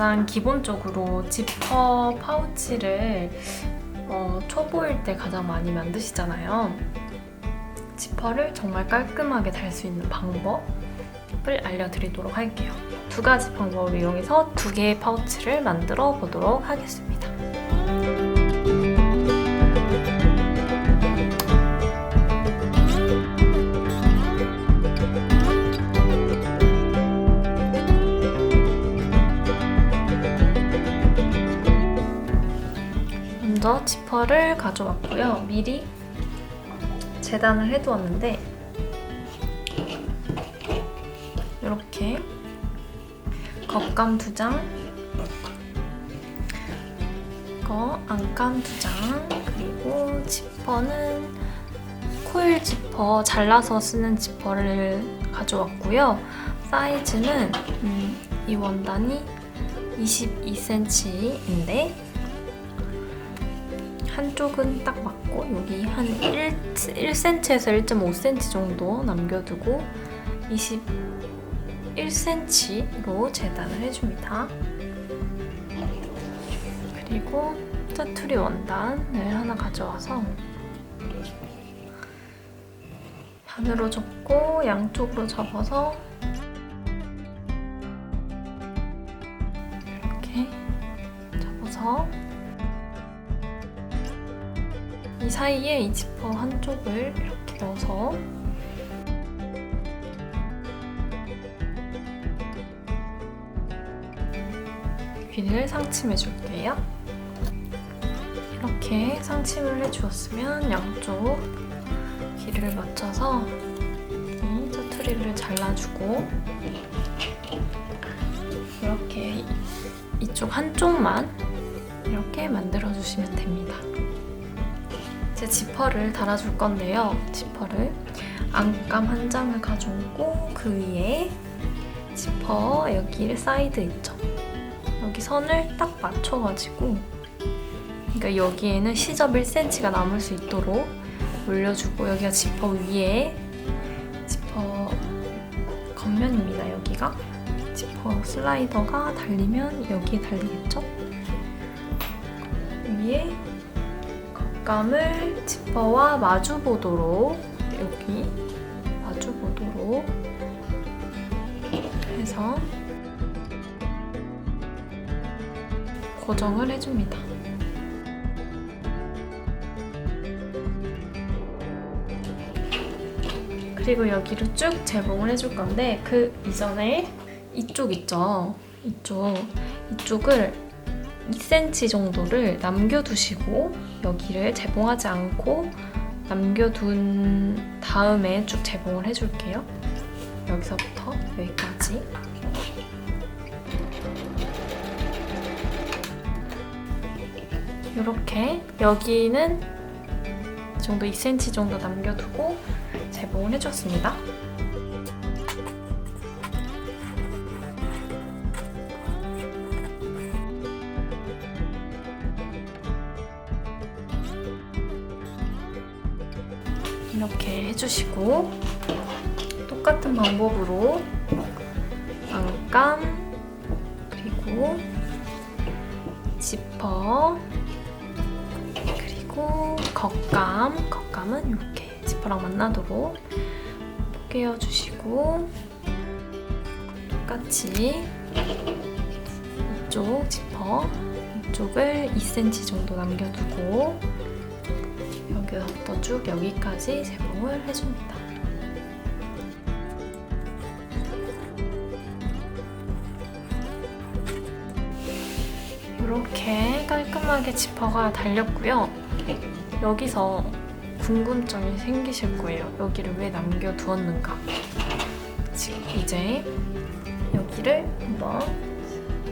가장 기본적으로 지퍼 파우치를 초보일 때 가장 많이 만드시잖아요. 지퍼를 정말 깔끔하게 달 수 있는 방법을 알려드리도록 할게요. 두 가지 방법을 이용해서 두 개의 파우치를 만들어 보도록 하겠습니다. 먼저 지퍼를 가져왔고요. 미리 재단을 해두었는데 이렇게 겉감 2장, 안감 2장, 그리고 지퍼는 코일 지퍼 잘라서 쓰는 지퍼를 가져왔고요. 사이즈는 이 원단이 22cm인데 한쪽은 딱 맞고 여기 한 1cm에서 1.5cm 정도 남겨두고 21cm로 재단을 해줍니다. 그리고 짜투리 원단을 하나 가져와서 반으로 접고 양쪽으로 접어서 이렇게 접어서 이 사이에 이 지퍼 한쪽을 이렇게 넣어서 귀를 상침해 줄게요. 이렇게 상침을 해주었으면 양쪽 귀를 맞춰서 이 짜투리를 잘라주고 이렇게 이쪽 한쪽만 이렇게 만들어주시면 됩니다. 이제 지퍼를 달아줄 건데요. 지퍼를 안감 한 장을 가져오고 그 위에 지퍼 여기 사이드 있죠? 여기 선을 딱 맞춰가지고 그러니까 여기에는 시접 1cm가 남을 수 있도록 올려주고 여기가 지퍼 위에 지퍼 겉면입니다. 여기가 지퍼 슬라이더가 달리면 여기에 달리겠죠? 위에 겉감을 지퍼와 마주보도록 여기 마주보도록 해서 고정을 해줍니다. 그리고 여기로 쭉 재봉을 해줄 건데 그 이전에 이쪽 있죠? 이쪽을 2cm 정도를 남겨두시고 여기를 재봉하지 않고 남겨둔 다음에 쭉 재봉을 해줄게요. 여기서부터 여기까지. 이렇게 여기는 이 정도 2cm 정도 남겨두고 재봉을 해줬습니다. 이렇게 해주시고 똑같은 방법으로 안감 그리고 지퍼 그리고 겉감은 이렇게 지퍼랑 만나도록 포개어주시고 똑같이 이쪽 지퍼 이쪽을 2cm 정도 남겨두고 여기서부터 쭉 여기까지 재봉을 해줍니다. 이렇게 깔끔하게 지퍼가 달렸고요. 여기서 궁금점이 생기실 거예요. 여기를 왜 남겨두었는가? 지금 이제 여기를 한번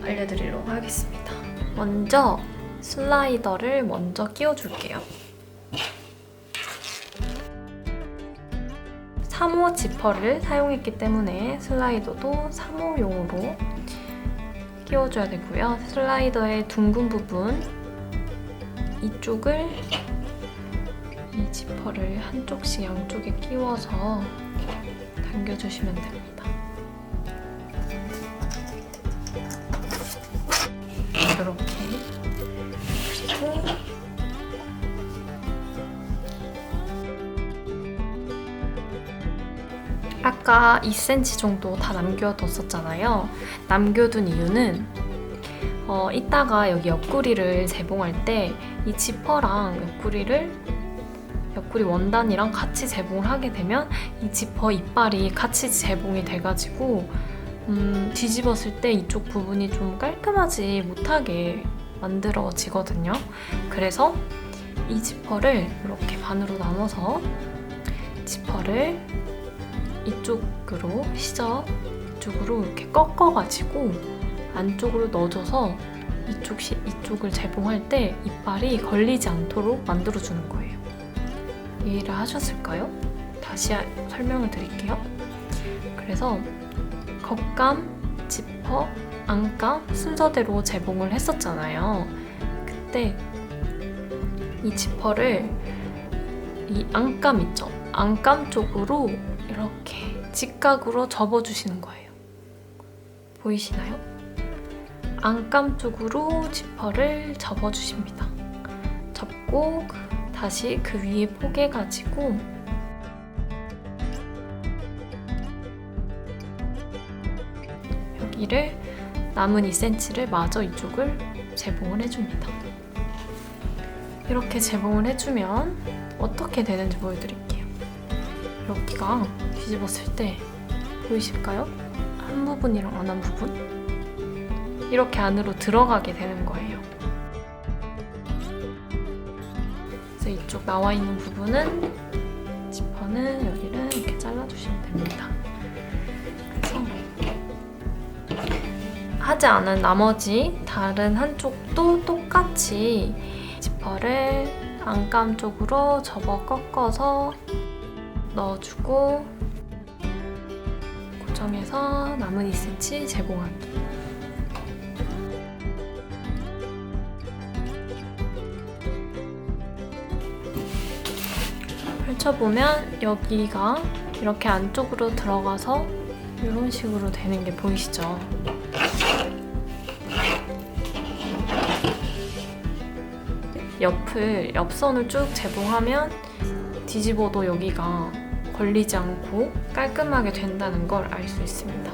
알려드리도록 하겠습니다. 먼저 슬라이더를 먼저 끼워줄게요. 3호 지퍼를 사용했기 때문에 슬라이더도 3호용으로 끼워줘야 되고요. 슬라이더의 둥근 부분 이쪽을 이 지퍼를 한쪽씩 양쪽에 끼워서 당겨주시면 됩니다. 이렇게. 그리고 아까 2cm 정도 다 남겨뒀었잖아요. 남겨둔 이유는 이따가 여기 옆구리를 재봉할 때 이 지퍼랑 옆구리 원단이랑 같이 재봉을 하게 되면 이 지퍼 이빨이 같이 재봉이 돼가지고 뒤집었을 때 이쪽 부분이 좀 깔끔하지 못하게 만들어지거든요. 그래서 이 지퍼를 이렇게 반으로 나눠서 지퍼를 이쪽으로 이쪽으로 이렇게 꺾어가지고 안쪽으로 넣어줘서 이쪽을 재봉할 때 이빨이 걸리지 않도록 만들어주는 거예요. 이해를 하셨을까요? 다시 설명을 드릴게요. 그래서 겉감, 지퍼, 안감 순서대로 재봉을 했었잖아요. 그때 이 지퍼를 이 안감 있죠? 안감 쪽으로 이렇게 직각으로 접어주시는 거예요. 보이시나요? 안감 쪽으로 지퍼를 접어주십니다. 접고 다시 그 위에 포개가지고 여기를 남은 2cm를 마저 이쪽을 재봉을 해줍니다. 이렇게 재봉을 해주면 어떻게 되는지 보여드릴게요. 여기가 뒤집었을 때 보이실까요? 한 부분이랑 안 한 부분? 이렇게 안으로 들어가게 되는 거예요. 그래서 이쪽 나와 있는 부분은 지퍼는 여기를 이렇게 잘라주시면 됩니다. 그래서 하지 않은 나머지 다른 한쪽도 똑같이 지퍼를 안감 쪽으로 접어 꺾어서 넣어주고 고정해서 남은 2cm 재봉하기. 펼쳐보면 여기가 이렇게 안쪽으로 들어가서 이런 식으로 되는 게 보이시죠? 옆선을 쭉 재봉하면 뒤집어도 여기가 걸리지 않고 깔끔하게 된다는 걸 알 수 있습니다.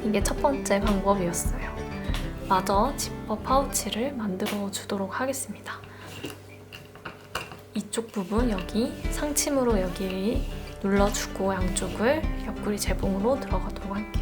이게 첫 번째 방법이었어요. 마저 지퍼 파우치를 만들어 주도록 하겠습니다. 이쪽 부분 여기 상침으로 여기 눌러주고 양쪽을 옆구리 재봉으로 들어가도록 할게요.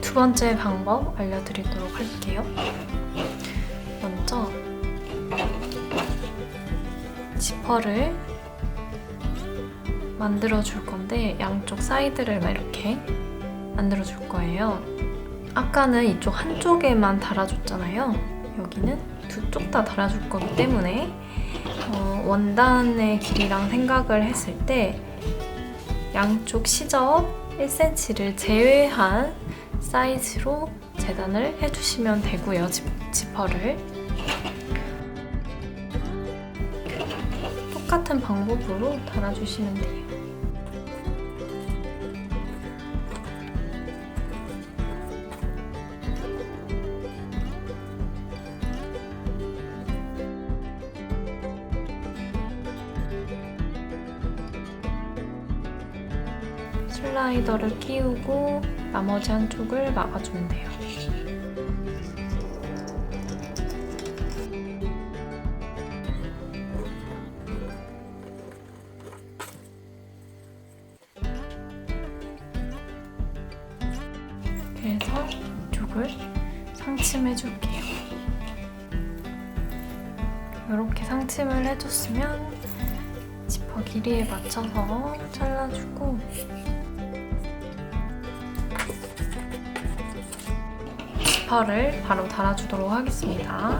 두 번째 방법 알려드리도록 할게요. 먼저 지퍼를 만들어 줄 건데 양쪽 사이드를 막 이렇게 만들어 줄 거예요. 아까는 이쪽 한쪽에만 달아줬잖아요. 여기는 두 쪽 다 달아줄 거기 때문에 원단의 길이랑 생각을 했을 때 양쪽 시접 1cm를 제외한 사이즈로 재단을 해주시면 되고요. 지퍼를 똑같은 방법으로 달아주시면 돼요. 슬라이더를 끼우고 나머지 한쪽을 막아주면 돼요. 그래서 이쪽을 상침해 줄게요. 이렇게 상침을 해줬으면 지퍼 길이에 맞춰서 잘라주고 지퍼를 바로 달아주도록 하겠습니다.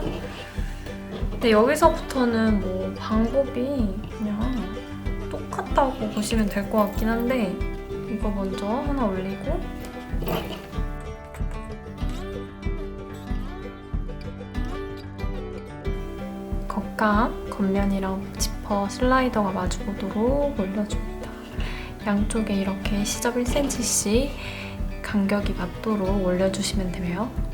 근데 여기서부터는 뭐 방법이 그냥 똑같다고 보시면 될 것 같긴 한데 이거 먼저 하나 올리고 겉감, 겉면이랑 지퍼 슬라이더가 마주보도록 올려줍니다. 양쪽에 이렇게 시접 1cm씩 간격이 맞도록 올려주시면 되고요.